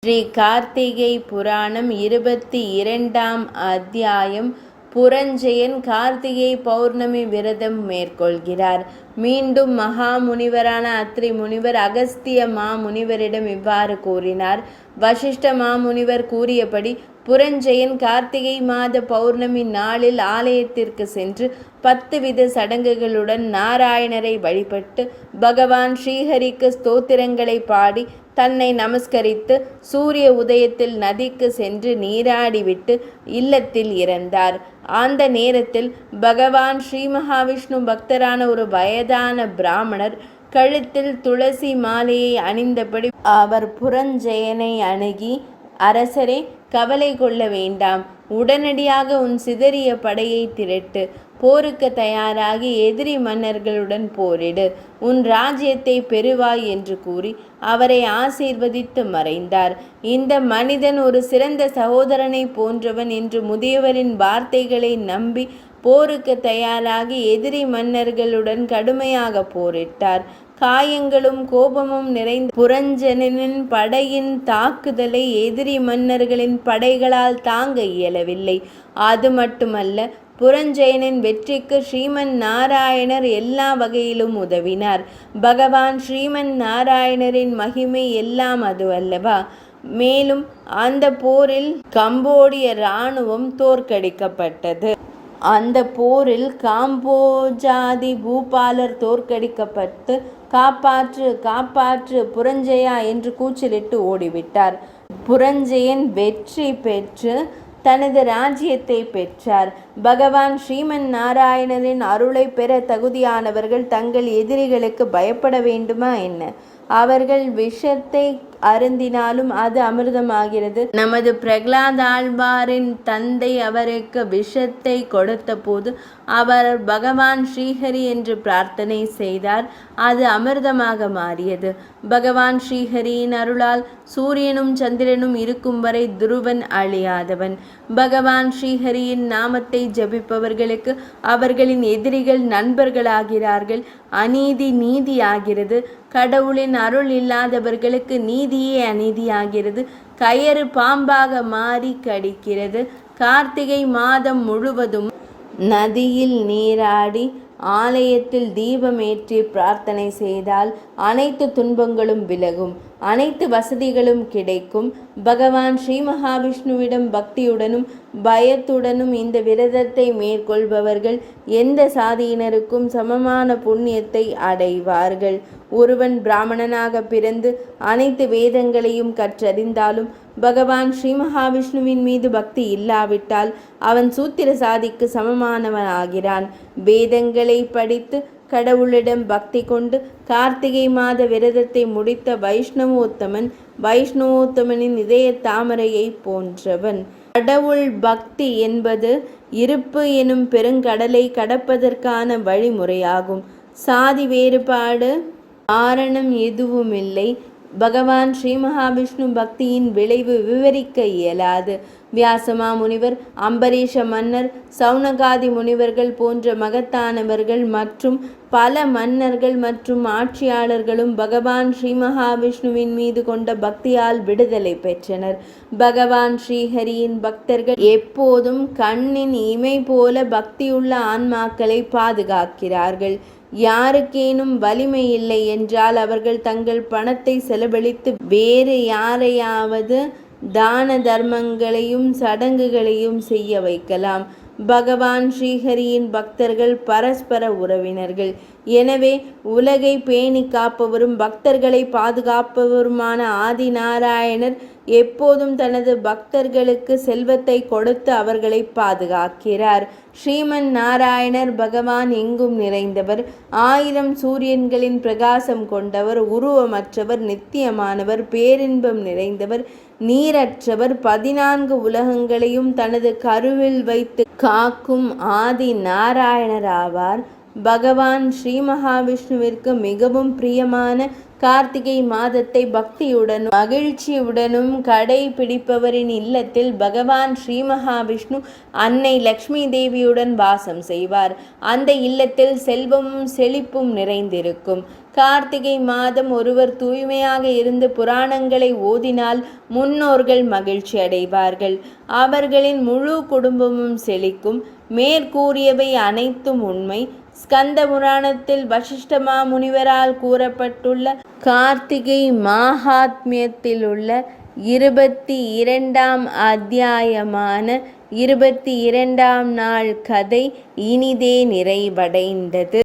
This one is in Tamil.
ஸ்ரீ கார்த்திகை புராணம் 22ஆம் அத்தியாயம். புரஞ்சயன் கார்த்திகை பௌர்ணமி விரதம் மேற்கொள்கிறார். மீண்டும் மகா முனிவரான அத்ரி முனிவர் அகஸ்திய மாமுனிவரிடம் இவ்வாறு கூறினார். வசிஷ்ட மாமுனிவர் கூறியபடி புரஞ்சயன் கார்த்திகை மாத பௌர்ணமி நாளில் ஆலயத்திற்கு சென்று 10 வித சடங்குகளுடன் நாராயணரை வழிபட்டு பகவான் ஸ்ரீஹரிக்கு ஸ்தோத்திரங்களை பாடி தன்னை நமஸ்கரித்து சூரிய உதயத்தில் நதிக்கு சென்று நீராடிவிட்டு இல்லத்தில் இறந்தார். அந்த நேரத்தில் பகவான் ஸ்ரீ மகாவிஷ்ணு பக்தரான ஒரு வயதான பிராமணர் கழுத்தில் துளசி மாலையை அணிந்தபடி அவர் புரஞ்சயனை அணுகி, அரசரே, கவலை கொள்ள வேண்டாம். உடனடியாக உன் சிதறிய படையை திரட்டு. போருக்கு தயாராகி எதிரி மன்னர்களுடன் போரிடு. உன் ராஜ்யத்தை பெறுவாய் என்று கூறி அவரை ஆசீர்வதித்து மறைந்தார். இந்த மனிதன் ஒரு சிறந்த சகோதரனை போன்றவன் என்று முதியவரின் வார்த்தைகளை நம்பி போருக்கு தயாராகி எதிரி மன்னர்களுடன் கடுமையாக போரிட்டார். காயங்களும் கோபமும் நிறைந்த புரஞ்சயனின் படையின் தாக்குதலை எதிரி மன்னர்களின் படைகளால் தாங்க இயலவில்லை. அது மட்டுமல்ல, புரஞ்சயனின் வெற்றிக்கு ஸ்ரீமன் நாராயணர் எல்லா வகையிலும் உதவினார். பகவான் ஸ்ரீமன் நாராயணரின் மகிமை எல்லாம் அது அல்லவா? மேலும் அந்த போரில் கம்போடிய இராணுவம் தோற்கடிக்கப்பட்டது. அந்த போரில் காம்போஜாதி பூபாலர் தோற்கடிக்கப்பட்டு காப்பாற்று காப்பாற்று புரஞ்சயா என்று கூச்சலிட்டு ஓடிவிட்டார். புரஞ்சயன் வெற்றி பெற்று தனது ராஜ்யத்தை பெற்றார். பகவான் ஸ்ரீமன் நாராயணரின் அருளை பெற தகுதியானவர்கள் தங்கள் எதிரிகளுக்கு பயப்பட வேண்டுமா என்ன? அவர்கள் விஷத்தை அருந்தினாலும் அது அமிர்தமாகிறது. நமது பிரகலாதாழ்வாரின் தந்தை அவருக்கு விஷத்தை கொடுத்த போது அவர் பகவான் ஸ்ரீஹரி என்று பிரார்த்தனை செய்தார். அது அமிர்தமாக மாறியது. பகவான் ஸ்ரீஹரியின் அருளால் சூரியனும் சந்திரனும் இருக்கும் வரை துருவன் அழியாதவன். பகவான் ஸ்ரீஹரியின் நாமத்தை ஜபிப்பவர்களுக்கு அவர்களின் எதிரிகள் நண்பர்களாகிறார்கள். அநீதி நீதியாகிறது. கடவுளின் அருள் இல்லாதவர்களுக்கு நீதியே அநீதியாகிறது. கயறு பாம்பாக மாறி கடிக்கிறது. கார்த்திகை மாதம் முழுவதும் நதியில் நீராடி ஆலயத்தில் தீபமேற்றி பிரார்த்தனை செய்தால் அனைத்து துன்பங்களும் விலகும், அனைத்து வசதிகளும் கிடைக்கும். பகவான் ஸ்ரீ மகாவிஷ்ணுவிடம் பக்தியுடனும் பயத்துடனும் இந்த விரதத்தை மேற்கொள்பவர்கள் எந்த சாதியினருக்கும் சமமான புண்ணியத்தை அடைவார்கள். ஒருவன் பிராமணனாக பிறந்து அனைத்து வேதங்களையும் கற்றறிந்தாலும் பகவான் ஸ்ரீ மகாவிஷ்ணுவின் மீது பக்தி இல்லாவிட்டால் அவன் சூத்திர சாதிக்கு சமமானவன் ஆகிறான். வேதங்களை படித்து கடவுளிடம் பக்தி கொண்டு கார்த்திகை மாத விரதத்தை முடித்த வைஷ்ணவோத்தமனின் இதய தாமரையை போன்றவன். கடவுள் பக்தி என்பது இருப்பு எனும் பெருங்கடலை கடப்பதற்கான வழிமுறையாகும். சாதி வேறுபாடு காரணம் எதுவுமில்லை. பகவான் ஸ்ரீ மகாவிஷ்ணு பக்தியின் விளைவு விவரிக்க இயலாது. வியாசமா முனிவர், அம்பரீஷ மன்னர், சௌனகாதி முனிவர்கள் போன்ற மகத்தானவர்கள் மற்றும் பல மன்னர்கள் மற்றும் ஆட்சியாளர்களும் பகவான் ஸ்ரீ மகாவிஷ்ணுவின் மீது கொண்ட பக்தியால் விடுதலை பெற்றனர். பகவான் ஸ்ரீஹரியின் பக்தர்கள் எப்போதும் கண்ணின் இமை போல பக்தியுள்ள ஆன்மாக்களை பாதுகாக்கிறார்கள். யாருக்கேனும் வலிமை இல்லை என்றால் அவர்கள் தங்கள் பணத்தை செலவழித்து வேறு யாரையாவது தான தர்மங்களையும் சடங்குகளையும் செய்ய வைக்கலாம். பகவான் ஸ்ரீஹரியின் பக்தர்கள் பரஸ்பர உறவினர்கள். எனவே உலகை பேணி காப்பவரும் பக்தர்களை பாதுகாப்பவருமான ஆதி நாராயணர் எப்போதும் தனது பக்தர்களுக்கு செல்வத்தை கொடுத்து அவர்களை பாதுகாக்கிறார். ஸ்ரீமன் நாராயணர் பகவான் எங்கும் நிறைந்தவர், 1000 சூரியன்களின் பிரகாசம் கொண்டவர், உருவமற்றவர், நித்தியமானவர், பேரின்பம் நிறைந்தவர், நீரற்றவர், 14 உலகங்களையும் தனது கருவில் வைத்து காக்கும் ஆதி நாராயணர் ஆவார். பகவான் ஸ்ரீ மகாவிஷ்ணுவிற்கு மிகவும் பிரியமான கார்த்திகை மாதத்தை பக்தியுடனும் மகிழ்ச்சியுடனும் கடைபிடிப்பவரின் இல்லத்தில் பகவான் ஸ்ரீ மகாவிஷ்ணு அன்னை லக்ஷ்மி தேவியுடன் வாசம் செய்வார். அந்த இல்லத்தில் செல்வமும் செழிப்பும் நிறைந்திருக்கும். கார்த்திகை மாதம் ஒருவர் தூய்மையாக இருந்து புராணங்களை ஓதினால் முன்னோர்கள் மகிழ்ச்சி அடைவார்கள். அவர்களின் முழு குடும்பமும் செழிக்கும். மேற்கூறியவை அனைத்தும் உண்மை. ஸ்கந்த புராணத்தில் வசிஷ்ட மாமுனிவரால் கூறப்பட்டுள்ள கார்த்திகை மாஹாத்மியத்திலுள்ள 22ஆம் அத்தியாயமான 22ஆம் நாள் கதை இனிதே நிறைவடைந்தது.